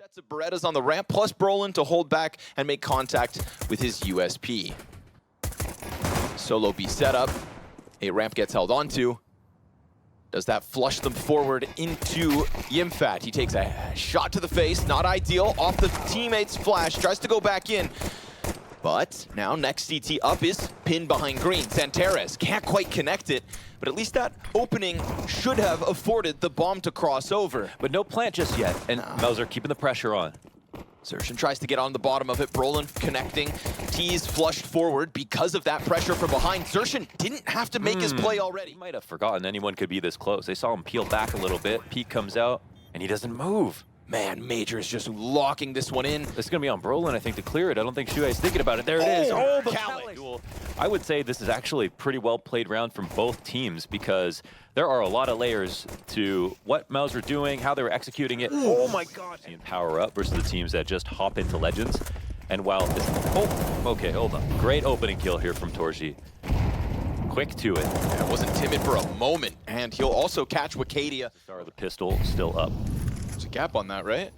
sets of Berettas on the ramp, plus Brolin to hold back and make contact with his USP. Solo B setup. A ramp gets held onto. Does that flush them forward into Yimfat? He takes a shot to the face, not ideal, off the teammate's flash, tries to go back in. But now next CT up is pinned behind green. xantares can't quite connect it, but at least that opening should have afforded the bomb to cross over. But no plant just yet, and MOUZ are keeping the pressure on. Xerxin tries to get on the bottom of it. Brolin connecting. twistzz flushed forward because of that pressure from behind. Xerxin didn't have to make his play already. He might have forgotten anyone could be this close. They saw him peel back a little bit. Peek comes out, and he doesn't move. Man, Major is just locking this one in. This is going to be on Brolin, I think, to clear it. I don't think csgo is thinking about it. There it is. Oh, the Khaled. duel. I would say this is actually a pretty well played round from both teams because there are a lot of layers to what MOUZ are doing, how they were executing it. Oh my God. And power up versus the teams that just hop into Legends. And while this, okay, hold on. Great opening kill here from twistzz. Quick to it. Yeah, wasn't timid for a moment. And he'll also catch Wicadia. Star of the pistol still up. There's a gap on that, right?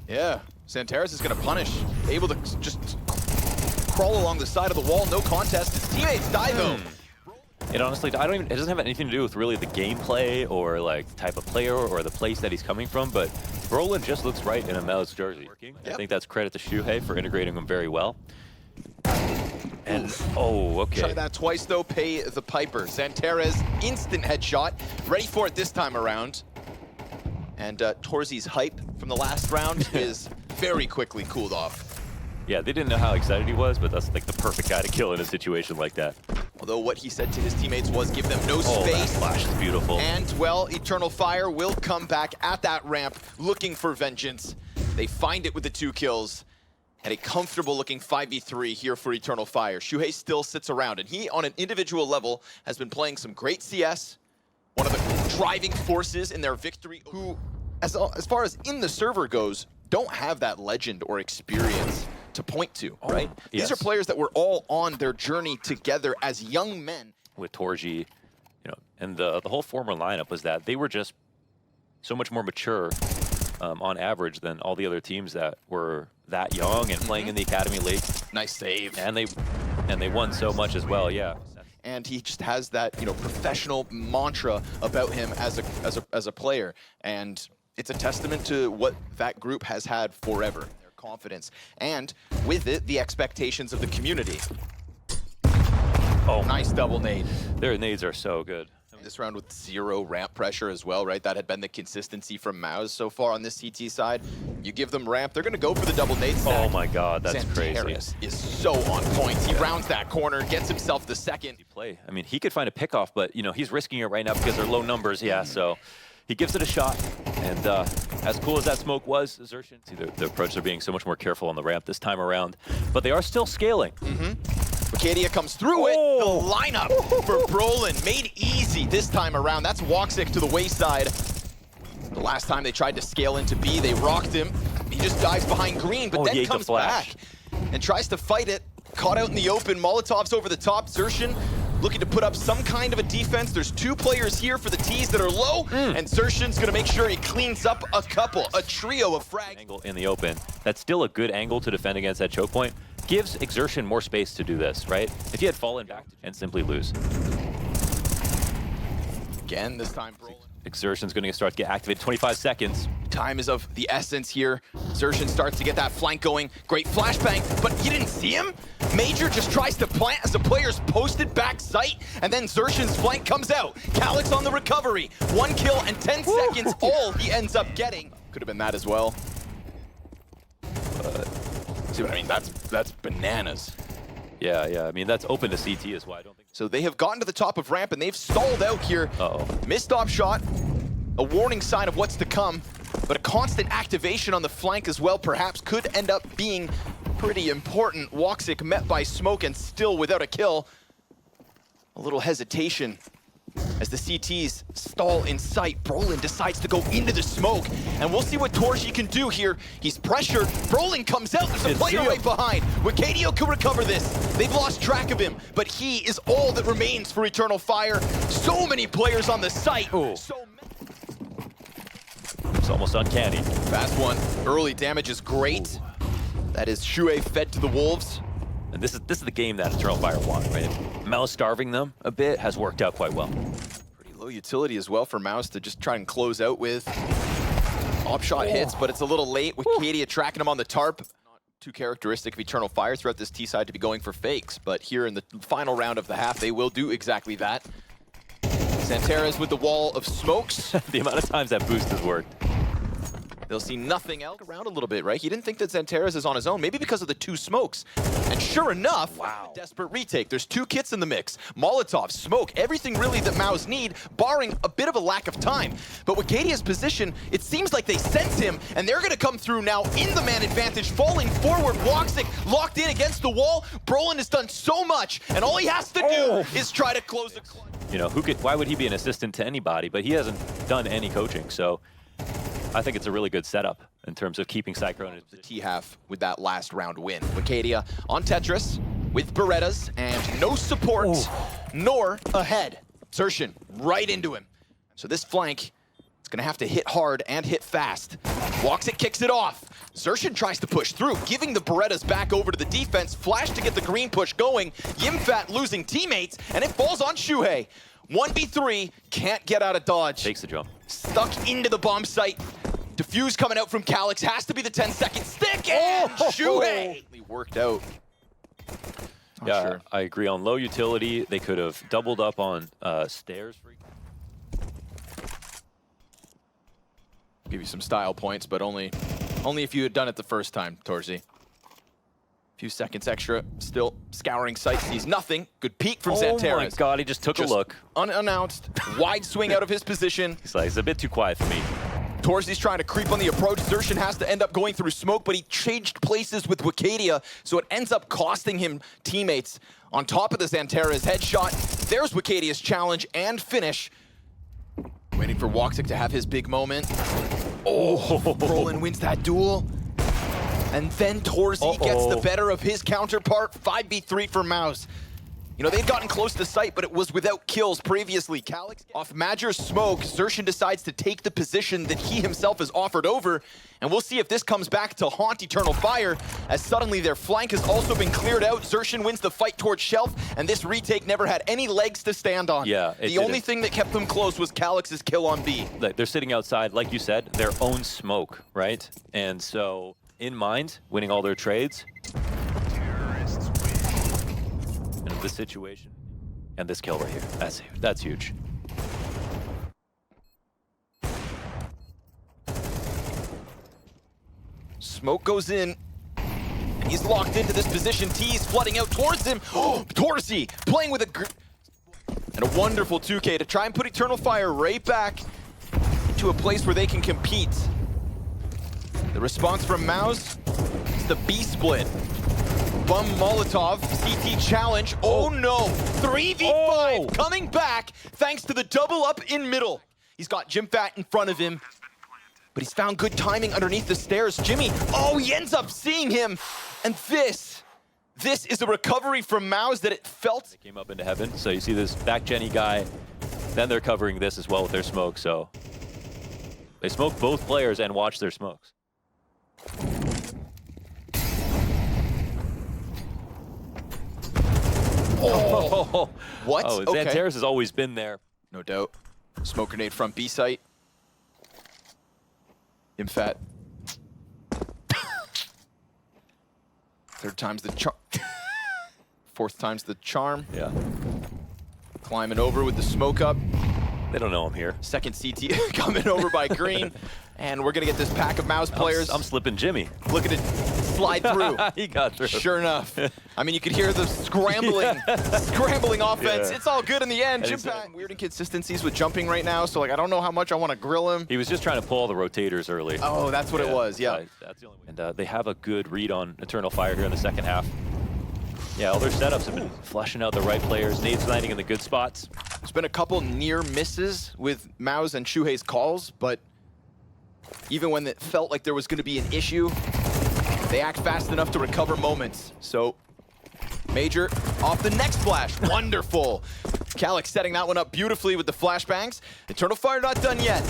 Yeah, xantares is going to punish. Able to just crawl along the side of the wall, no contest. His teammates die though. It honestly, it doesn't have anything to do with really the gameplay or like type of player or the place that he's coming from, but Brolin just looks right in a MOUZ jersey. Yep. I think that's credit to Shuhei for integrating him very well. And, oh, okay. Try that twice though, pay the piper. xantares, instant headshot, ready for it this time around. And twistz's hype from the last round is very quickly cooled off. Yeah, they didn't know how excited he was, but that's like the perfect guy to kill in a situation like that. Although what he said to his teammates was give them no space. That flash is beautiful. And, well, Eternal Fire will come back at that ramp looking for vengeance. They find it with the 2 kills. And a comfortable-looking 5v3 here for Eternal Fire. Shuhei still sits around, and he, on an individual level, has been playing some great CS. One of the driving forces in their victory, who, as far as in the server goes, don't have that legend or experience to point to, right? Yes. These are players that were all on their journey together as young men. With twistzz, you know, and the whole former lineup was that they were just so much more mature on average than all the other teams that were that young and playing in the Academy League. Nice save. And they won so much as well, yeah. And he just has that, you know, professional mantra about him as a player. And it's a testament to what that group has had forever. Their confidence. And with it, the expectations of the community. Oh, nice double nade. Their nades are so good. This round with 0 ramp pressure as well, right? That had been the consistency from MOUZ so far on this CT side. You give them ramp, they're going to go for the double nade stack. Oh my God, that's crazy. xantares is so on point. He rounds that corner, gets himself the second. Play. I mean, he could find a pickoff, but you know he's risking it right now because they're low numbers. Yeah, so he gives it a shot. And as cool as that smoke was, Xerxin, see the approach, they're being so much more careful on the ramp this time around, but they are still scaling. Wicadia comes through it. The lineup for Brolin made easy this time around. That's Woxic to the wayside. The last time they tried to scale into B, they rocked him. He just dives behind green, but then comes back and tries to fight it. Caught out in the open. Molotov's over the top. Xerxin looking to put up some kind of a defense. There's 2 players here for the T's that are low, and Xerxin's going to make sure he cleans up a couple, a trio of frags. Angle in the open. That's still a good angle to defend against that choke point. Gives Xerxin more space to do this, right? If he had fallen back and simply lose. Again, this time Brolin. Xerxin's going to start to get activated. 25 seconds. Time is of the essence here. Xerxin starts to get that flank going. Great flashbang, but you didn't see him? Major just tries to plant as the player's posted back sight, and then Xerxin's flank comes out. Calyx on the recovery. 1 kill and 10 seconds, all he ends up getting. Could have been that as well. See what I mean? That's bananas. Yeah. I mean, that's open to CT as well. I don't think so. They have gotten to the top of ramp, and they've stalled out here. Missed off shot. A warning sign of what's to come, but a constant activation on the flank as well perhaps could end up being pretty important. Woxic met by smoke and still without a kill. A little hesitation as the CTs stall in sight. Brolin decides to go into the smoke, and we'll see what twistzz can do here. He's pressured. Brolin comes out. There's a player right behind. Wicadia can recover this. They've lost track of him, but he is all that remains for Eternal Fire. So many players on the site. It's almost uncanny. Fast one. Early damage is great. That is Shuhei fed to the Wolves. And this is the game that Eternal Fire want, right? MOUZ starving them a bit has worked out quite well. Pretty low utility as well for MOUZ to just try and close out with op shot hits, but it's a little late with Kadia tracking him on the tarp. Not too characteristic of Eternal Fire throughout this T side to be going for fakes, but here in the final round of the half, they will do exactly that. xantares with the wall of smokes. The amount of times that boost has worked. They'll see nothing else around a little bit, right? He didn't think that xantares is on his own, maybe because of the 2 smokes. And sure enough, wow. Desperate retake. There's 2 kits in the mix. Molotov, smoke, everything really that MOUZ need, barring a bit of a lack of time. But with Kadia's position, it seems like they sense him, and they're gonna come through now in the man advantage, falling forward. Woxic locked in against the wall. Brolin has done so much, and all he has to do is try to close the clutch. You know, why would he be an assistant to anybody? But he hasn't done any coaching, so I think it's a really good setup in terms of keeping Cyclone in the T-half with that last round win. Kadia on Tetris with Berettas and no support nor ahead. Xerxin right into him. So this flank is gonna have to hit hard and hit fast. Woxic kicks it off. Xerxin tries to push through, giving the Berettas back over to the defense. Flash to get the green push going. Yimfat losing teammates, and it falls on Shuhei. 1v3, can't get out of dodge. Takes the jump. Stuck into the bomb site. Diffuse coming out from Calyx, has to be the 10-second stick, and Shuhei! Worked out. Not yeah, sure. I agree on low utility. They could have doubled up on stairs. Give you some style points, but only if you had done it the first time, Torzy. Few seconds extra, still scouring sight, sees nothing. Good peek from xantares. Oh my god, he just took a look. Unannounced, wide swing out of his position. He's like, it's a bit too quiet for me. Torzy's trying to creep on the approach. Xerxin has to end up going through smoke, but he changed places with Kadia, so it ends up costing him teammates. On top of the xantares headshot, there's Kadia's challenge and finish. Waiting for Woxic to have his big moment. Brolin wins that duel. And then Torzy gets the better of his counterpart. 5v3 for MOUZ. You know, they'd gotten close to sight, but it was without kills previously. Calyx off Major's smoke, Xerxin decides to take the position that he himself has offered over. And we'll see if this comes back to haunt Eternal Fire, as suddenly their flank has also been cleared out. Xerxin wins the fight towards Shelf, and this retake never had any legs to stand on. Yeah, the only thing that kept them close was Calyx's kill on B. They're sitting outside, like you said, their own smoke, right? And so, in mind, winning all their trades. And this situation, and this kill right here, that's huge. Smoke goes in, and he's locked into this position. T's flooding out towards him. Torzy playing with and a wonderful 2K to try and put Eternal Fire right back into a place where they can compete. The response from MOUZ is the B split. Bum Molotov, CT challenge. Oh no, 3v5 coming back thanks to the double up in middle. He's got Jimfat in front of him, but he's found good timing underneath the stairs. Jimmy, he ends up seeing him. And this is a recovery from MOUZ that it felt. They came up into heaven, so you see this back Jenny guy, then they're covering this as well with their smoke, so they smoke both players and watch their smokes. What? xantares has always been there. No doubt. Smoke grenade from B site. Imfat. Third time's the charm. Fourth time's the charm. Yeah. Climbing over with the smoke up. They don't know I'm here. Second CT coming over by Green. And we're going to get this pack of MOUZ players. I'm slipping Jimmy. Look at it slide through. He got through. Sure enough. I mean, you could hear the scrambling offense. Yeah. It's all good in the end. Weird inconsistencies with jumping right now, so like I don't know how much I want to grill him. He was just trying to pull all the rotators early. Oh, that's what it was, yeah. That's the only way. And they have a good read on Eternal Fire here in the second half. Yeah, all their setups have been fleshing out the right players. Nades landing in the good spots. There's been a couple near misses with MOUZ and Shuhei's calls, but even when it felt like there was going to be an issue, they act fast enough to recover moments. So, Major off the next flash. Wonderful. Calyx setting that one up beautifully with the flashbangs. Eternal Fire not done yet.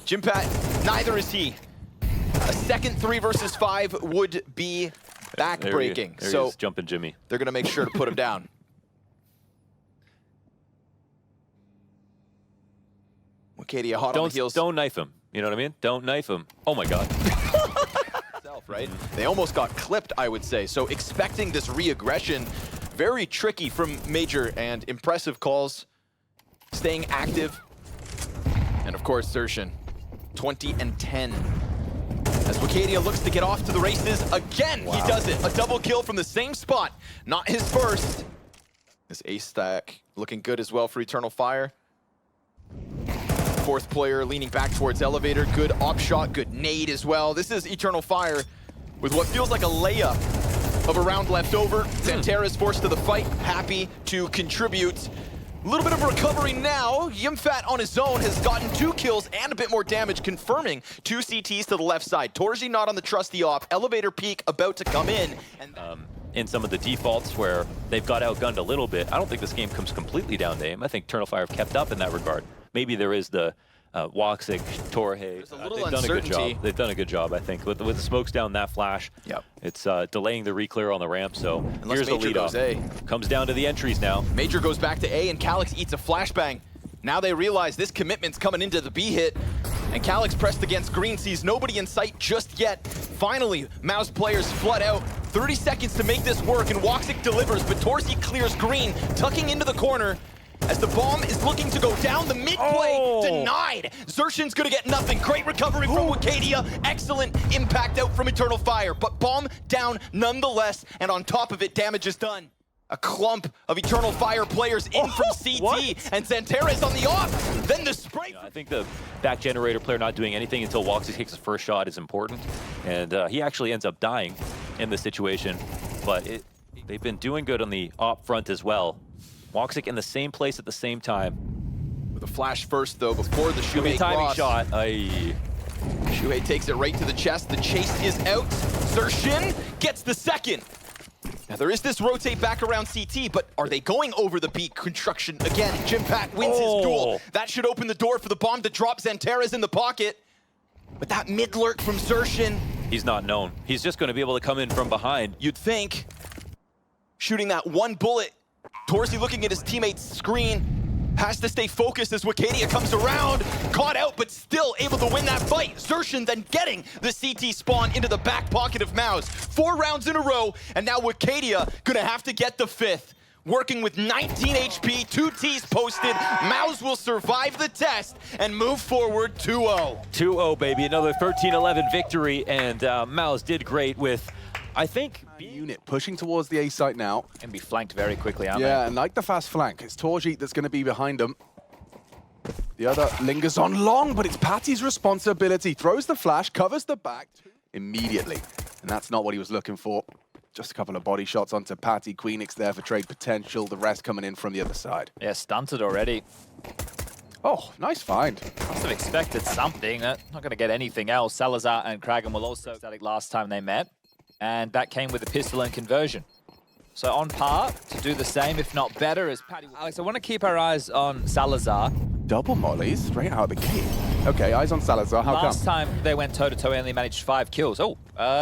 Jimpat Neither is he. A second 3 versus 5 would be back-breaking. There he So is, jumping Jimmy. they're going to make sure to put him down. Wicadia hot on the heels. Don't knife him. You know what I mean? Don't knife him. Oh my God. Right? They almost got clipped, I would say. So expecting this re-aggression, very tricky from Major, and impressive calls, staying active. And of course, Zershin, 20 and 10. As Wicadia looks to get off to the races again, He does it. A double kill from the same spot. Not his first. This ace stack looking good as well for Eternal Fire. Fourth player leaning back towards elevator. Good op shot, good nade as well. This is Eternal Fire with what feels like a layup of a round left over. xantares forced to the fight, happy to contribute. A little bit of recovery now. Yimfat on his own has gotten 2 kills and a bit more damage, confirming 2 CTs to the left side. Torji not on the trusty op. Elevator peak about to come in. And in some of the defaults where they've got outgunned a little bit, I don't think this game comes completely down to aim. I think Eternal Fire have kept up in that regard. Maybe there is the Woxic, Torhe. There's a little they've done a good job. They've done a good job, I think, with the smokes down that flash. Yep. It's delaying the reclear on the ramp. So unless here's the Major lead goes off. A. Comes down to the entries now. Major goes back to A, and Calyx eats a flashbang. Now they realize this commitment's coming into the B hit, and Calyx pressed against green, sees nobody in sight just yet. Finally, MOUZ players flood out. 30 seconds to make this work, and Woxic delivers, but Torsi clears green, tucking into the corner. As the bomb is looking to go down, the mid-play denied. Zershin's gonna get nothing. Great recovery from Wicadia. Excellent impact out from Eternal Fire, but bomb down nonetheless, and on top of it, damage is done. A clump of Eternal Fire players in from CT, and xantares on the off. Then the spray. I think the back generator player not doing anything until Woxic takes his first shot is important, and he actually ends up dying in this situation, but they've been doing good on the op front as well. Woxic in the same place at the same time. With a flash first, though, before the Shuhei timing cross. shot. Shuhei takes it right to the chest. The chase is out. Zershin gets the second. Now, there is this rotate back around CT, but are they going over the peak construction again? Jimpat wins his duel. That should open the door for the bomb to drop xantares in the pocket. But that mid-lurk from Zershin. He's not known. He's just going to be able to come in from behind. You'd think. Shooting that one bullet. Torsi looking at his teammate's screen, has to stay focused as Wicadia comes around, caught out, but still able to win that fight. Zershin then getting the CT spawn into the back pocket of MOUZ. 4 rounds in a row, and now Wicadia gonna have to get the 5th. Working with 19 HP, 2 Ts posted, MOUZ will survive the test and move forward 2-0. 2-0, baby, another 13-11 victory, and MOUZ did great with, I think, unit pushing towards the A site now. And be flanked very quickly, aren't Yeah, and like the fast flank, it's Torji that's going to be behind them. The other lingers on long, but it's Patty's responsibility. Throws the flash, covers the back immediately. And that's not what he was looking for. Just a couple of body shots onto Patty. Queenix there for trade potential. The rest coming in from the other side. Yeah, stunted already. Oh, nice find. Must have expected something. Not going to get anything else. Salazar and Kragan will also static last time they met. And that came with a pistol and conversion. So on par to do the same, if not better, as Patty. Alex, I want to keep our eyes on Salazar. Double mollies straight out of the gate. Okay, eyes on Salazar. How Last come? time they went toe-to-toe, he only managed 5 kills. Oh,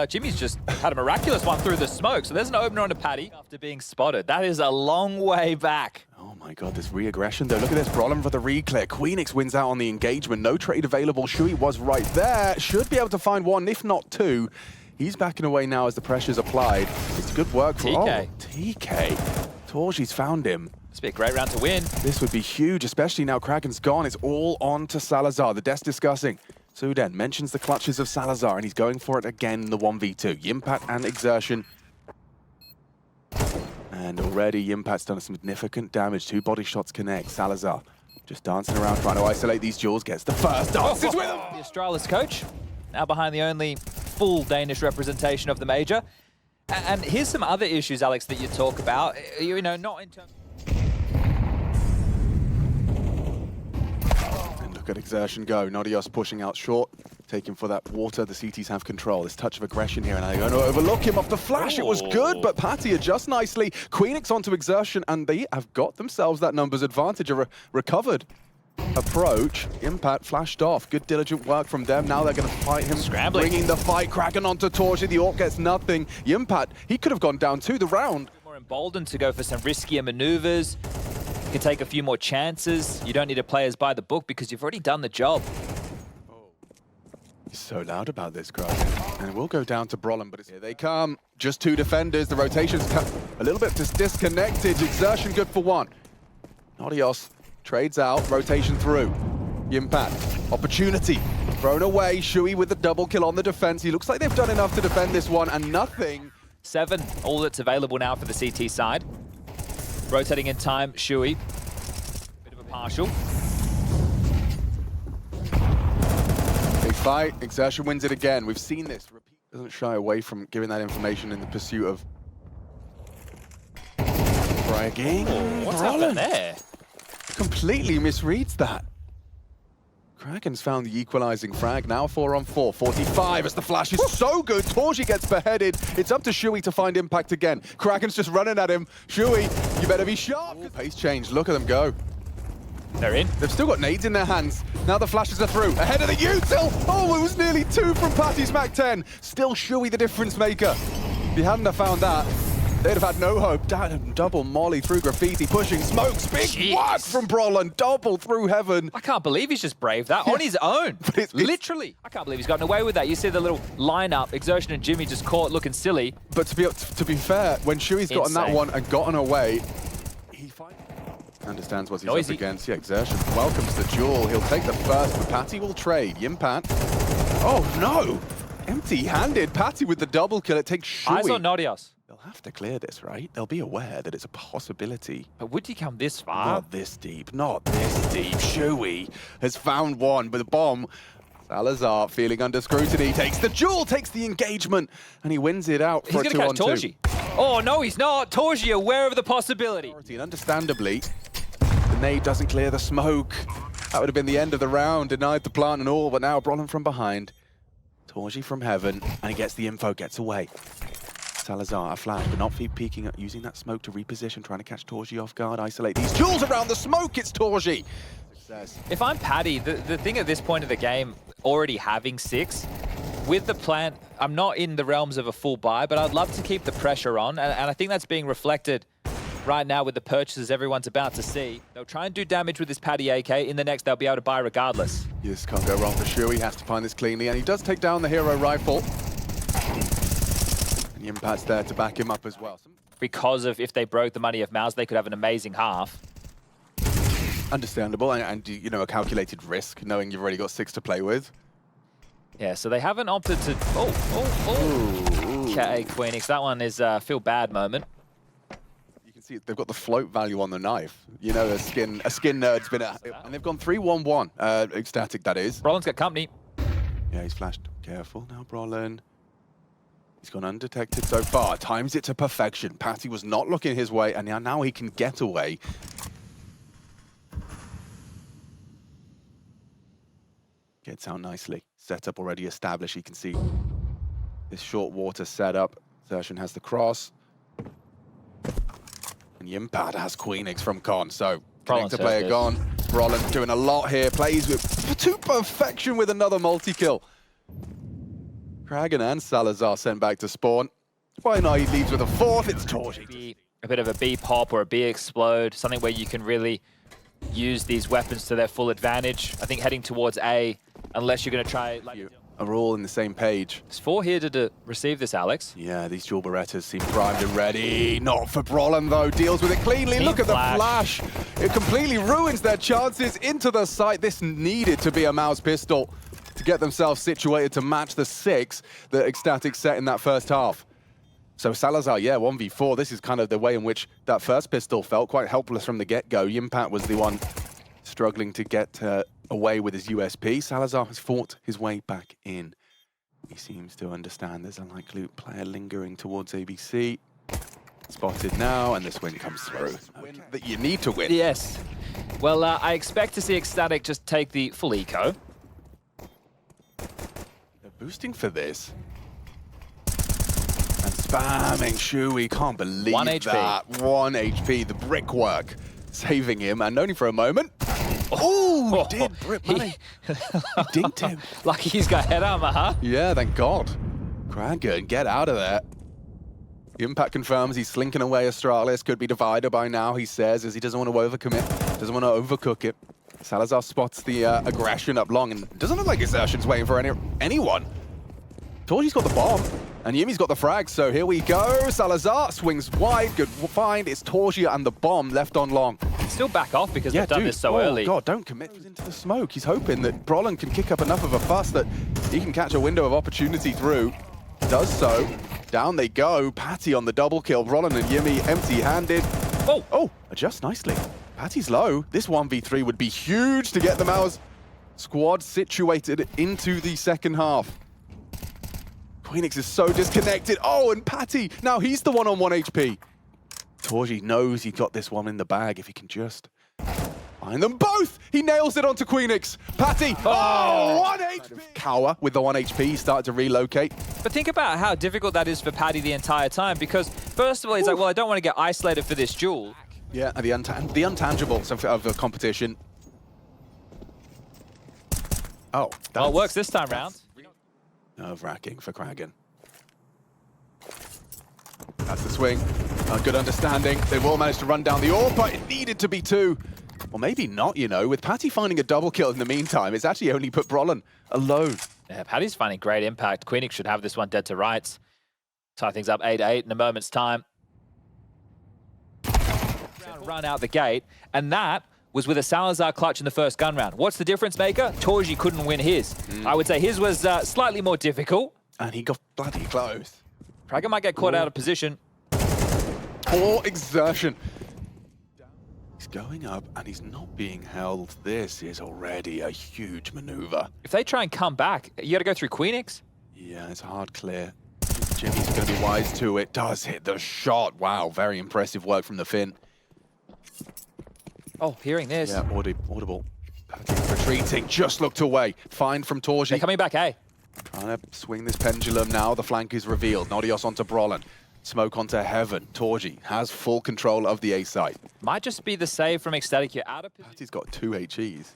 Jimmy's just had a miraculous one through the smoke. So there's an opener on a Patty after being spotted. That is a long way back. Oh my god, this re-aggression though. Look at this, Brolin for the re-clear. Queenix wins out on the engagement. No trade available. Shui was right there. Should be able to find 1, if not 2. He's backing away now as the pressure's applied. It's good work for TK. TK. Torji's found him. This would be a great round to win. This would be huge, especially now Kraken's gone. It's all on to Salazar. The desk discussing. Suden mentions the clutches of Salazar, and he's going for it again in the 1v2. Yimpat and Exertion. And already Yimpat's done some significant damage. 2 body shots connect. Salazar just dancing around, trying to isolate these duels. Gets the first. Dances with him! The Astralis coach, now behind the only full Danish representation of the major. And here's some other issues, Alex, that you talk about. You know, not in terms... And look at Exertion go. Nodios pushing out short, taking for that water. The CTs have control. This touch of aggression here, and they're going to overlook him off the flash. It was good, but Patty adjusts nicely. Queenix onto Exertion, and they have got themselves that numbers advantage. Recovered approach. Impact flashed off. Good diligent work from them. Now they're going to fight him. Scrambling. Bringing the fight. Kraken onto torji. The Orc gets nothing. Impact, he could have gone down too. The round. More emboldened to go for some riskier maneuvers. You can take a few more chances. You don't need to play as by the book because you've already done the job. He's so loud about this, Kraken. And we'll go down to Brolin, but here they come. Just 2 defenders. The rotation's a little bit disconnected. Exertion good for 1. Nadios trades out. Rotation through. Impact. Opportunity. Thrown away. Shui with the double kill on the defense. He looks like they've done enough to defend this one, and nothing. 7, all that's available now for the CT side. Rotating in time, Shui. Bit of a partial. Big fight. Exertion wins it again. We've seen this. Repeat doesn't shy away from giving that information in the pursuit of bragging. Oh, what's happened there? Completely misreads that. Kraken's found the equalizing frag. Now 4-on-4. 45 as the flash is so good. torji gets beheaded. It's up to Shui to find impact again. Kraken's just running at him. Shui, you better be sharp. Ooh, pace change. Look at them go. They're in. They've still got nades in their hands. Now the flashes are through. Ahead of the util. Oh, it was nearly 2 from Patty's Mac 10. Still Shui the difference maker. If he hadn't have found that, they'd have had no hope. Double molly through graffiti, pushing smokes. Big work from Brolin. Double through heaven. I can't believe he's just braved that on his own. Literally. I can't believe he's gotten away with that. You see the little lineup, Exertion and Jimmy just caught looking silly. But to be fair, when Shui's gotten that one and gotten away, he understands what he's up against. Yeah, Exertion welcomes the duel. He'll take the first, but Patty will trade. Yimpat. Oh no! Empty-handed. Patty with the double kill. It takes Shui. Eyes on Nadios. They'll have to clear this, right? They'll be aware that it's a possibility. But would he come this far? Not this deep. Not this deep. Shui has found one, but the bomb. Salazar feeling under scrutiny. Takes the duel, takes the engagement, and he wins it out for a 2-on-2. He's going to catch torji. Oh, no, he's not. torji aware of the possibility. And understandably, the nade doesn't clear the smoke. That would have been the end of the round, denied the plant and all, but now Brolin from behind. torji from heaven, and he gets the info, gets away. Salazar, a flash, but not peeking, using that smoke to reposition, trying to catch torji off guard, isolate these duels around the smoke, it's torji! If I'm Paddy, the thing at this point of the game, already having 6, with the plant, I'm not in the realms of a full buy, but I'd love to keep the pressure on, and I think that's being reflected right now with the purchases everyone's about to see. They'll try and do damage with this Paddy AK. In the next, they'll be able to buy regardless. Yes, can't go wrong for Shui. He has to find this cleanly, and he does take down the hero rifle. And the impact's there to back him up as well. Because of if they broke the money of MOUZ, they could have an amazing half. Understandable, and you know, a calculated risk, knowing you've already got 6 to play with. Yeah, so they haven't opted to... Okay, Queenix, that one is a feel bad moment. You can see they've got the float value on the knife. You know, a skin nerd's been at, and they've gone 3-1-1. Ecstatic, that is. Brolin's got company. Yeah, he's flashed. Careful now, Brolin. He's gone undetected so far. Times it to perfection. Patty was not looking his way, and now he can get away. Gets out nicely. Setup already established. You can see this short water setup. Xertion has the cross. And Yimpad has Queenix from Con. So, connector player gone. Brolin doing a lot here. Plays with to perfection with another multi-kill. Kraken and Salazar sent back to spawn. Why not? He leaves with a 4th. It's torji. A bit of a B pop or a B explode. Something where you can really use these weapons to their full advantage. I think heading towards A, unless you're going to try... You are all in the same page. There's 4 here to receive this, Alex. Yeah, these dual Berettas seem primed and ready. Not for Brolin, though. Deals with it cleanly. Look at the flash. It completely ruins their chances into the site. This needed to be a MOUZ pistol to get themselves situated to match the 6 that Ecstatic set in that first half. So Salazar, yeah, 1v4. This is kind of the way in which that first pistol felt quite helpless from the get-go. Yimpat was the one struggling to get away with his USP. Salazar has fought his way back in. He seems to understand there's a likely player lingering towards ABC. Spotted now, and this win comes through. Win that you need to win. Yes. Well, I expect to see Ecstatic just take the full eco. They're boosting for this. And spamming Shui, can't believe 1 HP. that. 1 HP, the brickwork saving him, and only for a moment. Oh, he did. Rip money. He dinked him. Lucky he's got head armor, huh? Yeah, thank God. Kragan, get out of there. The impact confirms he's slinking away. Astralis could be divided by now, he says, as he doesn't want to overcommit, doesn't want to overcook it. Salazar spots the aggression up long and doesn't look like Exertion's waiting for anyone. Torgy's got the bomb, and Yumi's got the frag, so here we go. Salazar swings wide, good find. It's Torgy and the bomb left on long. Still back off because they've done this so early. Oh God, don't commit into the smoke. He's hoping that Brolin can kick up enough of a fuss that he can catch a window of opportunity through. Does so. Down they go. Patty on the double kill. Brolin and Yumi empty-handed. Oh, adjust nicely. Patty's low. This 1v3 would be huge to get the MOUZ squad situated into the second half. queenix is so disconnected. Oh, and Patty, now he's the one on 1 HP. Torgy knows he got this one in the bag if he can just find them both. He nails it onto queenix. Patty, 1 HP. Cower with the 1 HP, he started to relocate. But think about how difficult that is for Patty the entire time, because first of all, he's like, well, I don't want to get isolated for this duel. Yeah, the intangibles of the competition. Oh, well, it works this time round. Nerve-wracking for Kragan. That's the swing. Good understanding. They've all managed to run down the orb, but it needed to be 2. Or maybe not, you know. With Patty finding a double kill in the meantime, it's actually only put Brolin alone. Yeah, Patty's finding great impact. queenix should have this one dead to rights. Tie things up 8-8 in a moment's time. Run out the gate, and that was with a Salazar clutch in the first gun round. What's the difference maker? Torgy couldn't win his. I would say his was slightly more difficult. And he got bloody close. Kragan might get caught out of position. Poor exertion. He's going up and he's not being held. This is already a huge maneuver. If they try and come back, you got to go through queenix. Yeah, it's hard clear. Jimmy's going to be wise to it. Does hit the shot. Wow, very impressive work from the Finn. Oh, hearing this. Yeah, audible. Retreating, just looked away. Find from Torgy. They're coming back, eh? Trying to swing this pendulum now. The flank is revealed. Nodios onto Brolin. Smoke onto Heaven. Torgy has full control of the A site. Might just be the save from ecstatic. You're out of position. Patty's got 2 HEs.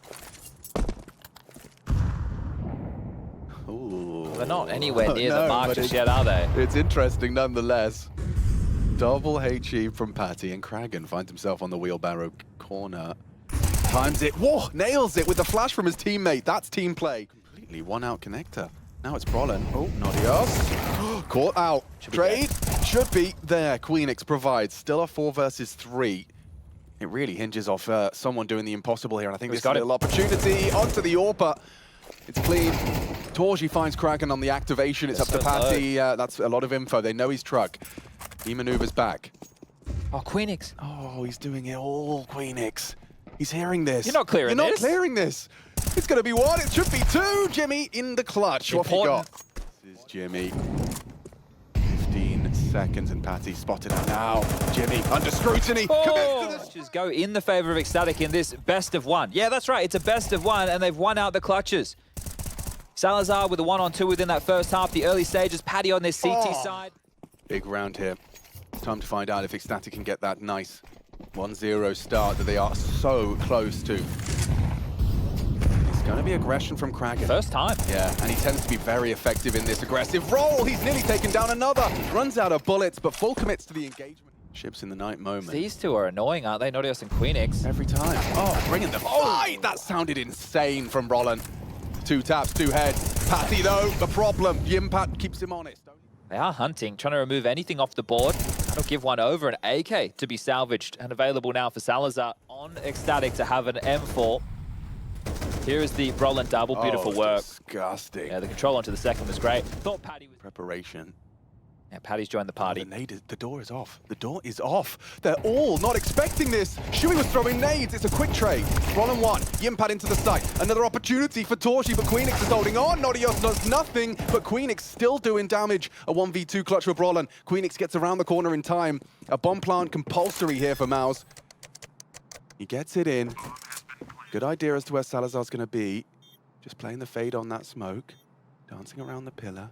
Ooh. They're not anywhere near the mark but just yet, are they? It's interesting nonetheless. Double HE from Patty, and Kragan finds himself on the wheelbarrow corner. Times it. Whoa! Nails it with the flash from his teammate. That's team play. Completely one out connector. Now it's Brolin. Oh, Nodios. Caught out. Trade should be there. queenix provides. Still a 4 versus 3. It really hinges off someone doing the impossible here, and I think this is a little opportunity. Onto the AWP. It's clean. Torgy finds Kragan on the activation. It's up to Patty. That's a lot of info. They know he's truck. He maneuvers back. Oh, queenix. Oh, he's doing it all, queenix. He's hearing this. You're not clearing this. You're not clearing this. It's going to be 1. It should be 2. Jimmy in the clutch. What have you got? This is Jimmy. 15 seconds and Patty spotted out now. Jimmy under scrutiny. Clutches go in the favor of ecstatic in this best of 1. Yeah, that's right. It's a best of 1, and they've won out the clutches. Salazar with a 1-on-2 within that first half. The early stages. Patty on this CT side. Big round here. Time to find out if ecstatic can get that nice 1-0 start that they are so close to. It's going to be aggression from Kragan. First time. Yeah, and he tends to be very effective in this aggressive role. He's nearly taken down another. Runs out of bullets, but full commits to the engagement. Ships in the night moment. These two are annoying, aren't they? Nodios and queenix. Every time. Oh, bringing the fight! That sounded insane from Brolin. 2 taps, 2 heads. Patty, though, the problem. Yimpat keeps him honest. They are hunting, trying to remove anything off the board. That'll give one over, an AK to be salvaged and available now for Salazar on ecstatic to have an M4. Here is the Brolin double, beautiful work. Disgusting. Yeah, the control onto the second was great. Thought Patty was... Preparation. Yeah, Patty's joined the party. The door is off. The door is off. They're all not expecting this. Shuey was throwing nades. It's a quick trade. Brolin 1. Yimpat into the site. Another opportunity for Torgy, but queenix is holding on. Nodios does nothing, but queenix still doing damage. A 1v2 clutch for Brolin. queenix gets around the corner in time. A bomb plant compulsory here for MOUZ. He gets it in. Good idea as to where Salazar's going to be. Just playing the fade on that smoke. Dancing around the pillar.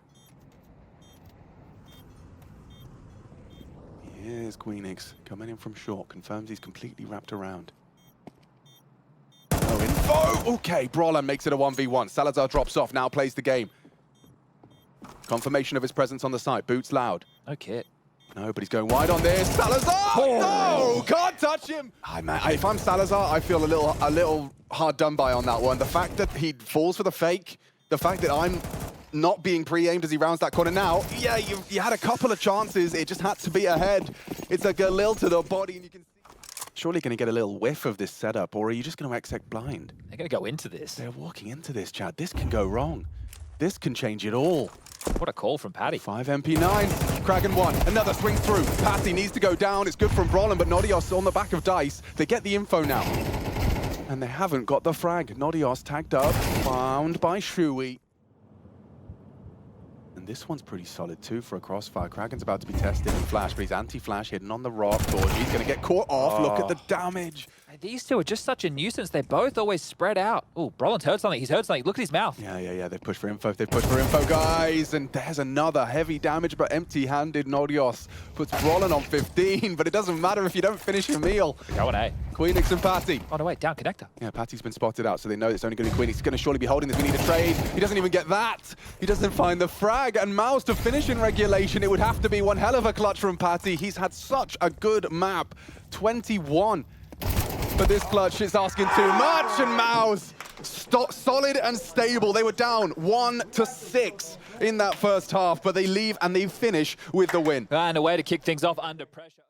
Here's queenix coming in from short. Confirms he's completely wrapped around. Oh, Okay, Brawler makes it a 1v1. Salazar drops off, now plays the game. Confirmation of his presence on the site. Boots loud. No kit. No, but he's going wide on this. Salazar! No! Can't touch him! If I'm Salazar, I feel a little hard done by on that one. The fact that he falls for the fake, the fact that I'm not being pre-aimed as he rounds that corner now. Yeah, you had a couple of chances. It just had to be ahead. It's a Galil to the body, and you can see. Surely going to get a little whiff of this setup, or are you just going to exec blind? They're going to go into this. They're walking into this, Chad. This can go wrong. This can change it all. What a call from Paddy. 5 MP9. Kragan 1. Another swing through. Patty needs to go down. It's good from Brolin, but Nodios on the back of Dice. They get the info now. And they haven't got the frag. Nodios tagged up. Found by Shui. And this one's pretty solid too for a crossfire. Kragan's about to be tested in flash, but he's anti-flash hidden on the rock. He's going to get caught off. Look at the damage. These two are just such a nuisance. They both always spread out. Oh, Brolin's heard something. He's heard something. Look at his mouth. Yeah. They push for info. They push for info, guys. And there's another heavy damage, but empty-handed. Nodios puts Brolin on 15, but it doesn't matter if you don't finish your meal. Going A. Queenix and Patty. Oh, no, wait. Down connector. Yeah, Patty's been spotted out, so they know it's only going to be Queenix. He's going to surely be holding this. We need a trade. He doesn't even get that. He doesn't find the frag. And MOUZ to finish in regulation. It would have to be one hell of a clutch from Patty. He's had such a good map. 21. But this clutch is asking too much, and MOUZ solid and stable. They were down 1-6 in that first half, but they leave and they finish with the win. And a way to kick things off under pressure.